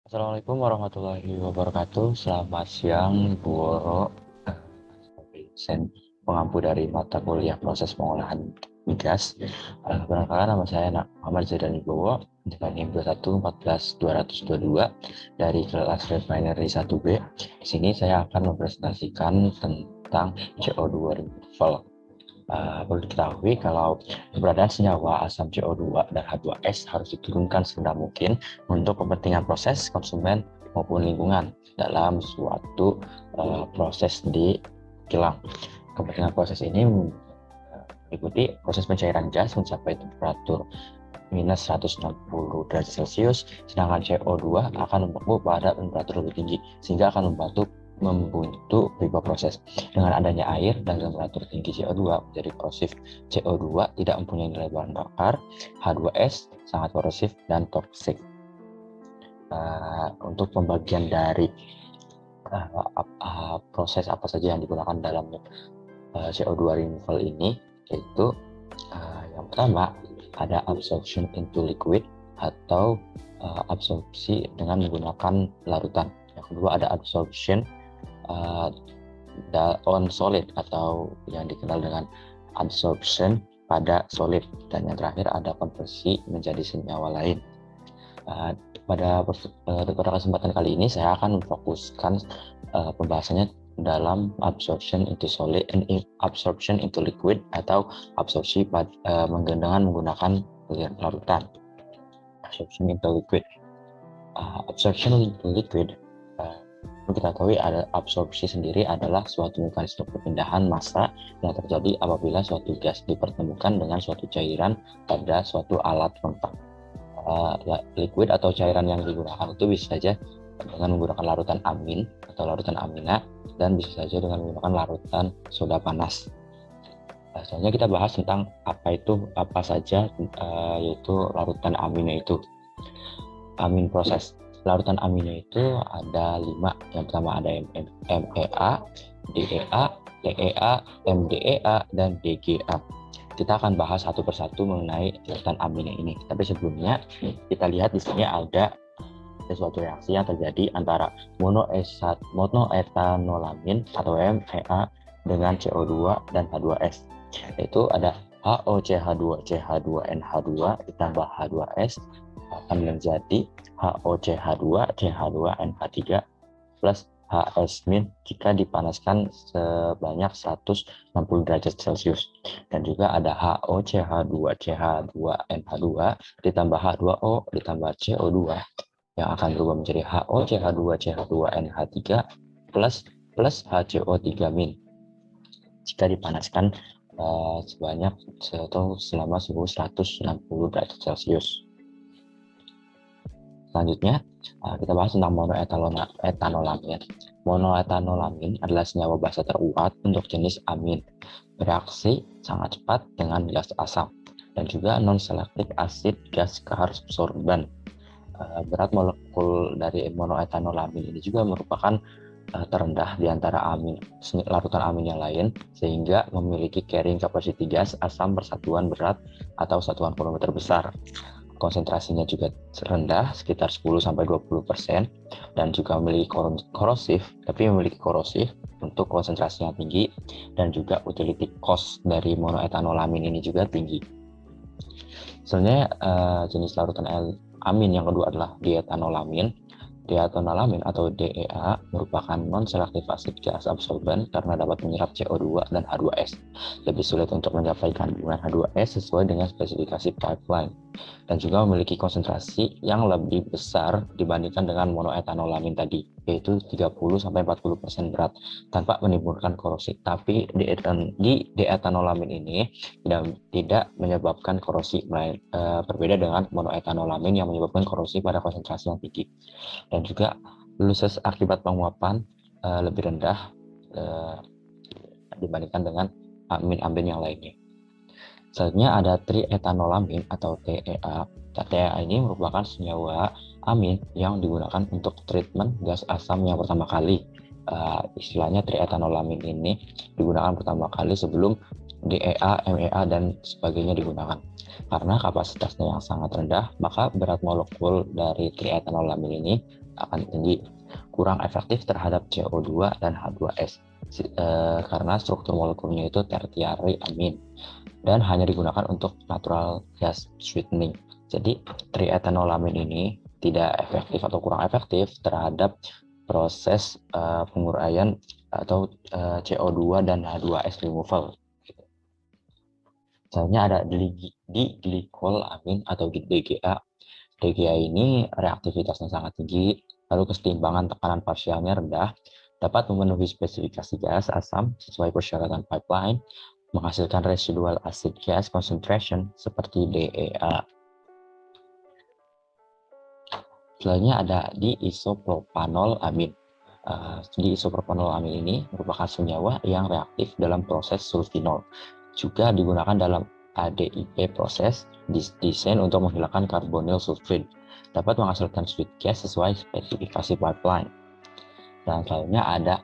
Assalamualaikum warahmatullahi wabarakatuh. Selamat siang, Bu Woro, dosen pengampu dari mata kuliah proses pengolahan migas. Perkenalkan, nama saya Muhammad Zaidan Wibowo dengan NIM 2141222 dari kelas Refinery 1B. Di sini saya akan mempresentasikan tentang CO2 removal. Perlu diketahui kalau keberadaan senyawa asam CO2 dan H2S harus diturunkan serendah mungkin untuk kepentingan proses konsumen maupun lingkungan dalam suatu proses di kilang. Kepentingan proses ini mengikuti proses pencairan gas mencapai temperatur minus 160 derajat Celcius, sedangkan CO2 akan membeku pada temperatur lebih tinggi, sehingga akan membantu pipa proses. Dengan adanya air dan temperatur tinggi CO2 menjadi korosif. CO2 tidak mempunyai nilai bahan bakar, H2S sangat korosif dan toksik. Untuk pembagian dari proses apa saja yang digunakan dalam CO2 removal ini, yaitu yang pertama ada absorption into liquid atau absorpsi dengan menggunakan larutan. Yang kedua ada absorption on solid atau yang dikenal dengan absorption pada solid, dan yang terakhir ada konversi menjadi senyawa lain. Pada kesempatan kali ini saya akan memfokuskan pembahasannya dalam absorption into solid and absorption into liquid atau absorpsi dengan menggunakan larutan. Absorption into liquid. Absorption into liquid, kita tahu ada absorpsi sendiri adalah suatu mekanisme perpindahan massa yang terjadi apabila suatu gas dipertemukan dengan suatu cairan pada suatu alat kontak. Liquid atau cairan yang digunakan itu bisa saja dengan menggunakan larutan amin atau larutan amina, dan bisa saja dengan menggunakan larutan soda panas. Selanjutnya kita bahas tentang apa saja yaitu larutan amina itu. Amin proses. Larutan amina itu ada 5. Yang pertama ada MEA, DEA, TEA, MDEA, dan DGA. Kita akan bahas satu persatu mengenai larutan amina ini. Tapi sebelumnya kita lihat di sini ada suatu reaksi yang terjadi antara monoetanolamin atau MEA dengan CO2 dan H2S, yaitu ada HOCH2CH2NH2 ditambah H2S akan menjadi HOCH2CH2NH3 plus HS- jika dipanaskan sebanyak 160 derajat Celcius, dan juga ada HOCH2CH2NH2 ditambah H2O ditambah CO2 yang akan berubah menjadi HOCH2CH2NH3 plus HCO3- jika dipanaskan sebanyak atau selama suhu 160 derajat Celcius. Selanjutnya kita bahas tentang monoetanolamin. Monoetanolamin adalah senyawa basa teruat untuk jenis amin. Bereaksi sangat cepat dengan gas asam dan juga non-selektif asid gas keabsorban. Berat molekul dari monoetanolamin ini juga merupakan terendah di antara larutan amin yang lain, sehingga memiliki carrying capacity gas asam persatuan berat atau satuan volumeter besar. Konsentrasinya juga rendah, sekitar 10-20%, dan juga memiliki korosif untuk konsentrasi yang tinggi, dan juga utility cost dari monoetanolamin ini juga tinggi. Sebenarnya jenis larutan amin yang kedua adalah diethanolamin. Diethanolamin atau DEA merupakan non-selektif asid gas absorban karena dapat menyerap CO2 dan H2S. Lebih sulit untuk mencapai kandungan H2S sesuai dengan spesifikasi pipeline, dan juga memiliki konsentrasi yang lebih besar dibandingkan dengan monoetanolamin tadi, yaitu 30-40% berat tanpa menimbulkan korosi. Tapi di diethanolamin ini tidak menyebabkan korosi, berbeda dengan monoetanolamin yang menyebabkan korosi pada konsentrasi yang tinggi, dan juga losses akibat penguapan lebih rendah dibandingkan dengan amin-amin yang lainnya. Selanjutnya ada triethanolamin atau TEA. TEA ini merupakan senyawa amin yang digunakan untuk treatment gas asam yang pertama kali. Istilahnya triethanolamin ini digunakan pertama kali sebelum DEA, MEA, dan sebagainya digunakan. Karena kapasitasnya yang sangat rendah, maka berat molekul dari triethanolamin ini akan tinggi, kurang efektif terhadap CO2 dan H2S karena struktur molekulnya itu tertiary amin dan hanya digunakan untuk natural gas sweetening. Jadi triethanolamin ini tidak efektif atau kurang efektif terhadap proses penguraian atau CO2 dan H2S removal. Misalnya ada diglycolamin atau DGA. DGA ini reaktivitasnya sangat tinggi, lalu kesetimbangan tekanan parsialnya rendah, dapat memenuhi spesifikasi gas asam sesuai persyaratan pipeline, menghasilkan residual acid gas concentration seperti DEA. Selanjutnya ada diisopropanolamin. Diisopropanolamin ini merupakan senyawa yang reaktif dalam proses sulfinol. Juga digunakan dalam ADIP proses desain untuk menghilangkan karbonyl sulfid. Dapat menghasilkan sweet gas sesuai spesifikasi pipeline. Dan selanjutnya ada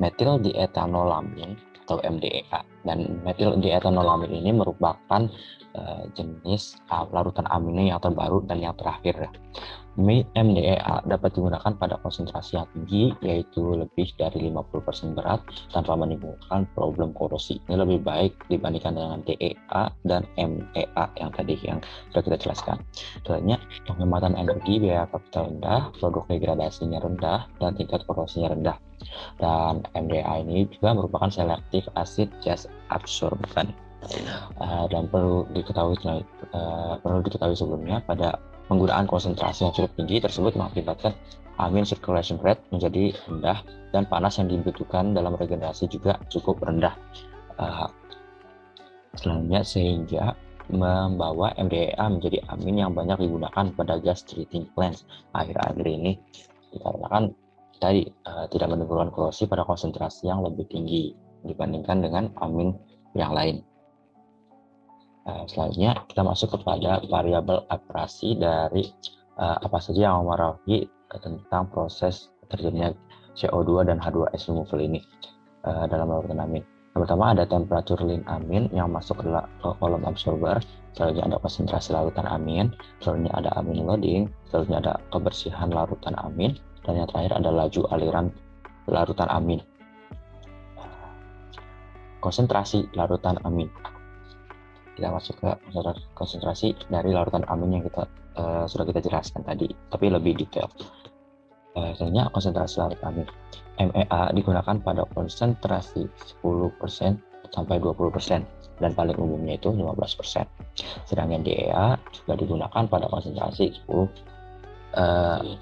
methyl diethanolamin atau MDEA. Dan methyl diethanolamin ini merupakan jenis larutan amino yang terbaru dan yang terakhir. MDEA dapat digunakan pada konsentrasi yang tinggi, yaitu lebih dari 50% berat tanpa menimbulkan problem korosi. Ini lebih baik dibandingkan dengan DEA dan MEA yang tadi yang sudah kita jelaskan. Selanjutnya, penghematan energi, biaya kapital rendah, produk degradasinya rendah, dan tingkat korosinya rendah. Dan MDEA ini juga merupakan selective acid gas absorbent. Dan perlu diketahui sebelumnya, pada penggunaan konsentrasi yang cukup tinggi tersebut mengakibatkan amin circulation rate menjadi rendah dan panas yang dibutuhkan dalam regenerasi juga cukup rendah. Selanjutnya, sehingga membawa MDEA menjadi amin yang banyak digunakan pada gas treating plants akhir-akhir ini, dikarenakan tadi tidak menimbulkan korosi pada konsentrasi yang lebih tinggi dibandingkan dengan amin yang lain. Selanjutnya kita masuk kepada variabel abrasi dari apa saja yang mempengaruhi tentang proses terjadinya CO2 dan H2S removal ini dalam larutan amin. Yang pertama ada temperatur lean amin yang masuk ke kolom absorber. Selanjutnya ada konsentrasi larutan amin. Selanjutnya ada amin loading. Selanjutnya ada kebersihan larutan amin. Dan yang terakhir ada laju aliran larutan amin. Konsentrasi larutan amin. Kita masuk ke konsentrasi dari larutan amin yang sudah kita jelaskan tadi, tapi lebih detail. Selanjutnya konsentrasi larutan amin. MEA digunakan pada konsentrasi 10% sampai 20% dan paling umumnya itu 15%. Sedangkan DEA juga digunakan pada konsentrasi 10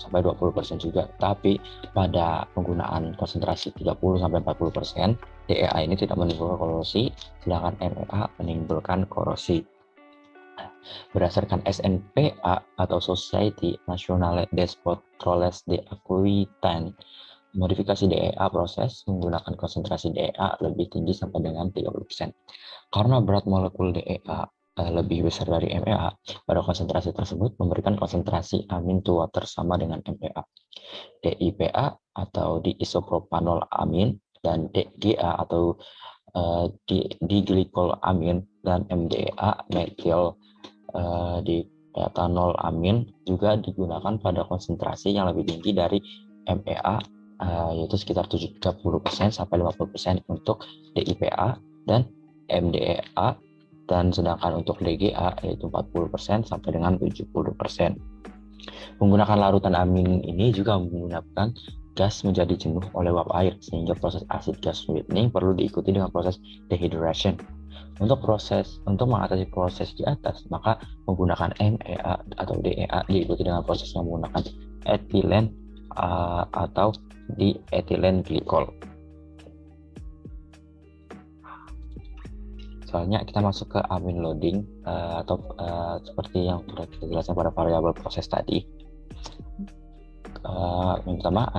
sampai 20% juga, tapi pada penggunaan konsentrasi 30 sampai 40%, DEA ini tidak menimbulkan korosi, sedangkan MEA menimbulkan korosi. Berdasarkan SNPA atau Society Nationale des Controles de Aquitaine, modifikasi DEA proses menggunakan konsentrasi DEA lebih tinggi sampai dengan 30%. Karena berat molekul DEA lebih besar dari MEA, pada konsentrasi tersebut memberikan konsentrasi amin to water sama dengan MEA. DIPA atau diisopropanolamin dan DGA atau diglycolamin dan MDEA methyl diethanolamin juga digunakan pada konsentrasi yang lebih tinggi dari MEA, yaitu sekitar 30% sampai 50% untuk DIPA dan MDEA, dan sedangkan untuk DGA yaitu 40% sampai dengan 70%. Menggunakan larutan amin ini juga menggunakan gas menjadi jenuh oleh uap air, sehingga proses acid gas sweetening perlu diikuti dengan proses dehydration. Untuk mengatasi proses di atas, maka menggunakan MEA atau DEA diikuti dengan proses yang menggunakan etilen atau diethylene glycol. Soalnya kita masuk ke amin loading atau seperti yang sudah kita jelaskan pada variabel proses tadi. Yang pertama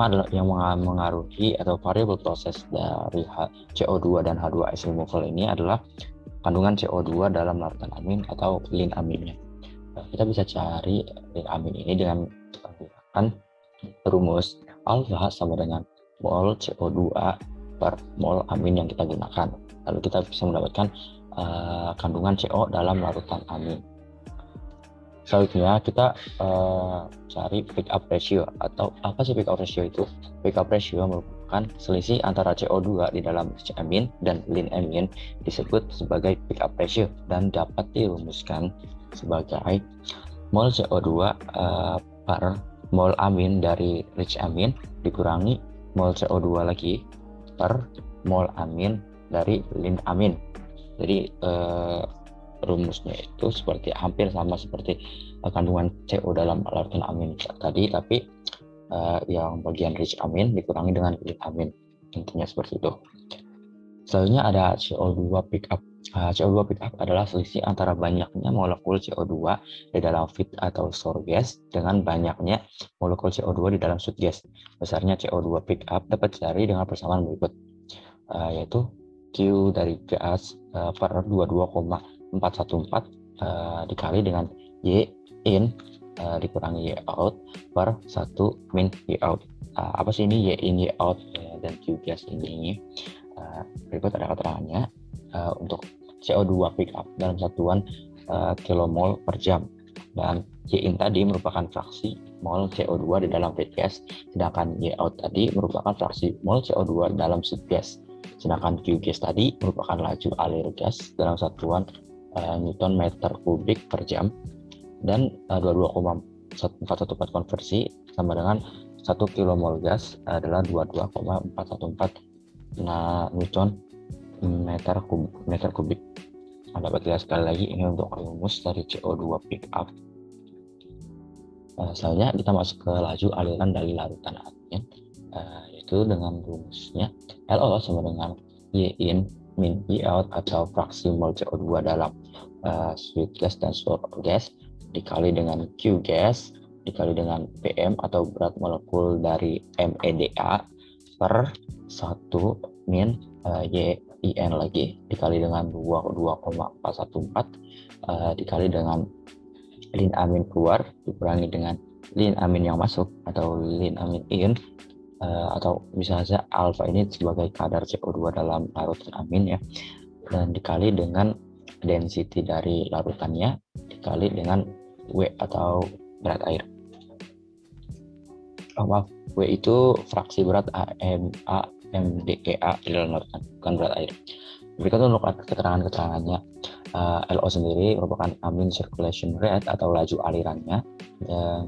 adalah yang mengaruhi atau variabel proses dari CO2 dan H2S removal ini adalah kandungan CO2 dalam larutan amin atau lean aminnya. Kita bisa cari lean amin ini dengan menggunakan rumus alfa sama dengan mol CO2 per mol amin yang kita gunakan. lalu kita bisa mendapatkan kandungan CO dalam larutan amin. Selanjutnya kita cari pick up ratio. Atau apa sih pick up ratio itu? Pick up ratio merupakan selisih antara CO2 di dalam rich amin dan lean amin, disebut sebagai pick up ratio dan dapat dirumuskan sebagai mol CO2 per mol amin dari rich amin dikurangi mol CO2 lagi per mol amin dari lean amin. Jadi rumusnya itu hampir sama seperti kandungan CO dalam larutan amin tadi, tapi yang bagian rich amin dikurangi dengan lean amin, intinya seperti itu. Selanjutnya ada CO2 pickup. CO2 pickup adalah selisih antara banyaknya molekul CO2 di dalam feed atau source gas dengan banyaknya molekul CO2 di dalam source gas. Besarnya CO2 pickup dapat dicari dengan persamaan berikut, yaitu Q dari gas per 22,414 dikali dengan Y in dikurangi Y out per 1 min Y out. Apa sih ini Y in Y out dan Q gas ini? Berikut ada keterangannya. Untuk CO2 pickup dalam satuan kilomol per jam, dan Y in tadi merupakan fraksi mol CO2 di dalam feed gas, sedangkan Y out tadi merupakan fraksi mol CO2 dalam source gas. Sedangkan Q gas tadi merupakan laju alir gas dalam satuan Newton meter kubik per jam, dan 22,414 konversi sama dengan 1 kilomol gas adalah 22,414 Newton meter kubik. Dapat dilihat sekali lagi ini untuk rumus dari CO2 pickup. Selanjutnya kita masuk ke laju aliran dari larutan amin, yaitu dengan rumusnya LO sama dengan Y in min Y out atau fraksi mol CO2 dalam sweet gas dan sour gas dikali dengan Q gas dikali dengan PM atau berat molekul dari MEDA per 1 min YIN lagi dikali dengan 22,414 dikali dengan lean amin keluar dikurangi dengan lean amin yang masuk atau lean amin in, atau misalnya alfa ini sebagai kadar CO2 dalam larutan amin ya, dan dikali dengan density dari larutannya dikali dengan W atau berat air. W itu fraksi berat AMDEA di dalam larutan, bukan berat air. Berikut untuk keterangannya. LO sendiri merupakan amin circulation rate atau laju alirannya, dan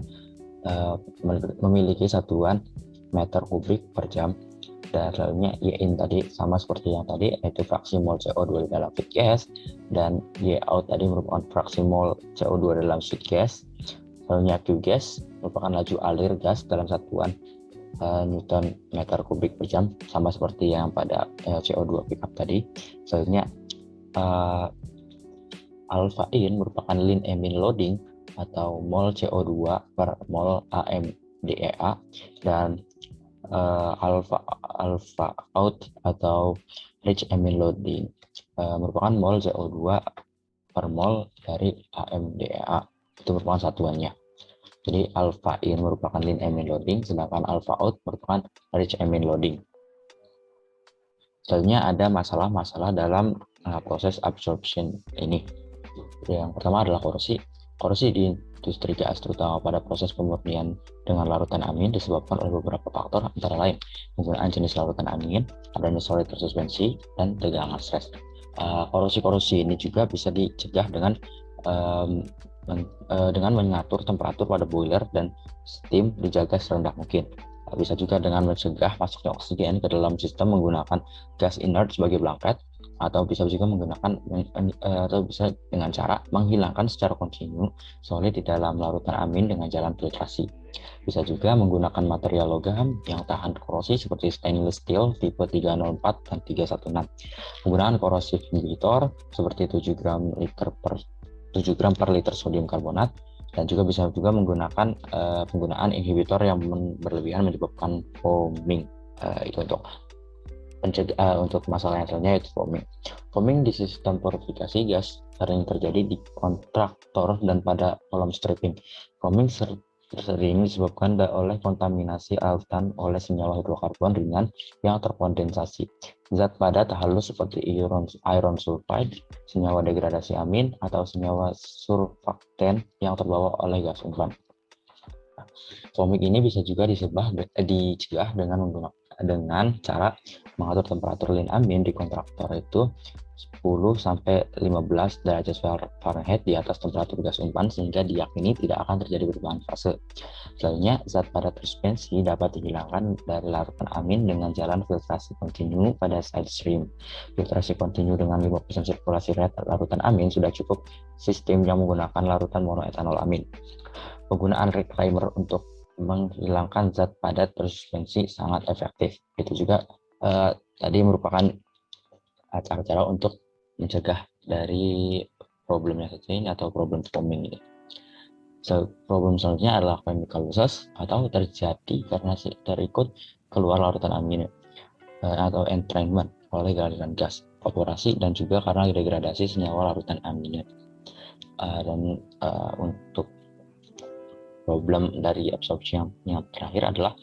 memiliki satuan meter kubik per jam. Dan selanjutnya Y in tadi sama seperti yang tadi, yaitu fraksi mol CO2 di dalam feed gas, dan Y out tadi merupakan fraksi mol CO2 dalam feed gas. Selanjutnya Q gas merupakan laju alir gas dalam satuan Newton meter kubik per jam, sama seperti yang pada CO2 pickup tadi. Selanjutnya alpha in merupakan lean amin loading atau mol CO2 per mol AMDEA, dan alpha out atau rich amin loading merupakan mol CO2 per mol dari AMDEA, itu merupakan satuannya. Jadi alpha in merupakan lean amin loading, sedangkan alpha out merupakan rich amin loading. Selanjutnya ada masalah-masalah dalam proses absorption ini. Yang pertama adalah korosi. Korosi di industri gas, terutama pada proses pemurnian dengan larutan amin, disebabkan oleh beberapa faktor, antara lain penggunaan jenis larutan amin, adanya solid tersuspensi, dan tegangan stres. Korosi-korosi ini juga bisa dicegah dengan mengatur temperatur pada boiler dan steam dijaga serendah mungkin. Bisa juga dengan mencegah masuknya oksigen ke dalam sistem menggunakan gas inert sebagai blanket, atau bisa juga dengan cara menghilangkan secara kontinu solid di dalam larutan amin dengan jalan filtrasi. Bisa juga menggunakan material logam yang tahan korosi seperti stainless steel tipe 304 dan 316. Penggunaan korosif inhibitor seperti 7 gram per liter sodium karbonat, dan juga bisa juga menggunakan penggunaan inhibitor yang berlebihan menyebabkan foaming. Itu untuk masalah yang selanjutnya, yaitu foaming. Foaming di sistem purifikasi gas sering terjadi di kontraktor dan pada kolom stripping. Foaming sering disebabkan oleh kontaminasi larutan oleh senyawa hidrokarbon ringan yang terkondensasi. Zat padat halus seperti iron sulfide, senyawa degradasi amin, atau senyawa surfaktan yang terbawa oleh gas umpan. Komik ini bisa juga dicegah dengan cara mengatur temperatur lin amin di kontraktor itu 10 sampai 15 derajat Fahrenheit di atas temperatur gas umpan sehingga diyakini tidak akan terjadi perubahan fase. Selanjutnya, zat padat suspensi dapat dihilangkan dari larutan amin dengan jalan filtrasi kontinu pada side stream. Filtrasi kontinu dengan 5% sirkulasi larutan amin sudah cukup sistem yang menggunakan larutan monoetanol amin. Penggunaan reclaimer untuk menghilangkan zat padat bersuspensi sangat efektif. Itu juga tadi merupakan cara-cara untuk mencegah dari problemnya saja ini atau problem foaming ini. Problem selanjutnya adalah chemical losses atau terjadi karena terikut keluar larutan amin atau entrainment oleh aliran gas, evaporasi, dan juga karena degradasi senyawa larutan amin. Untuk problem dari absorpsi yang terakhir adalah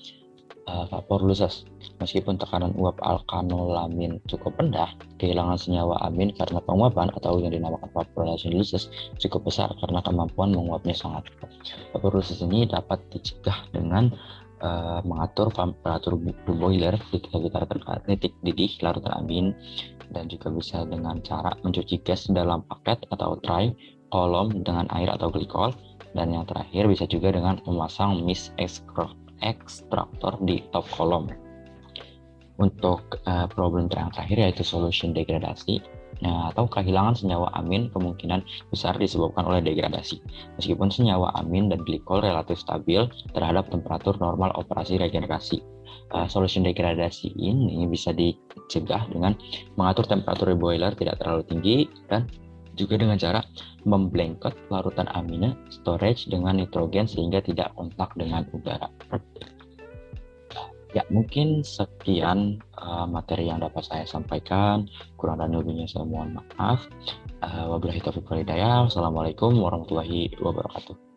vapor losses. Meskipun tekanan uap alkanolamin cukup rendah, kehilangan senyawa amin karena penguapan atau yang dinamakan vaporization losses cukup besar karena kemampuan menguapnya sangat. Vapor losses ini dapat dicegah dengan mengatur temperatur boiler di sekitar titik didih larutan amin, dan juga bisa dengan cara mencuci gas dalam paket atau tray kolom dengan air atau glikol, dan yang terakhir bisa juga dengan memasang mist ekstraktor di top kolom. Untuk problem yang terakhir yaitu solution degradasi atau kehilangan senyawa amin kemungkinan besar disebabkan oleh degradasi. Meskipun senyawa amin dan glikol relatif stabil terhadap temperatur normal operasi regenerasi. Solution degradasi ini bisa dicegah dengan mengatur temperatur boiler tidak terlalu tinggi dan juga dengan cara memblanket larutan amina storage dengan nitrogen sehingga tidak kontak dengan udara. Ya, mungkin sekian materi yang dapat saya sampaikan. Kurang dan lebihnya saya mohon maaf. Wabillahi taufiq wal hidayah. Wassalamualaikum warahmatullahi wabarakatuh.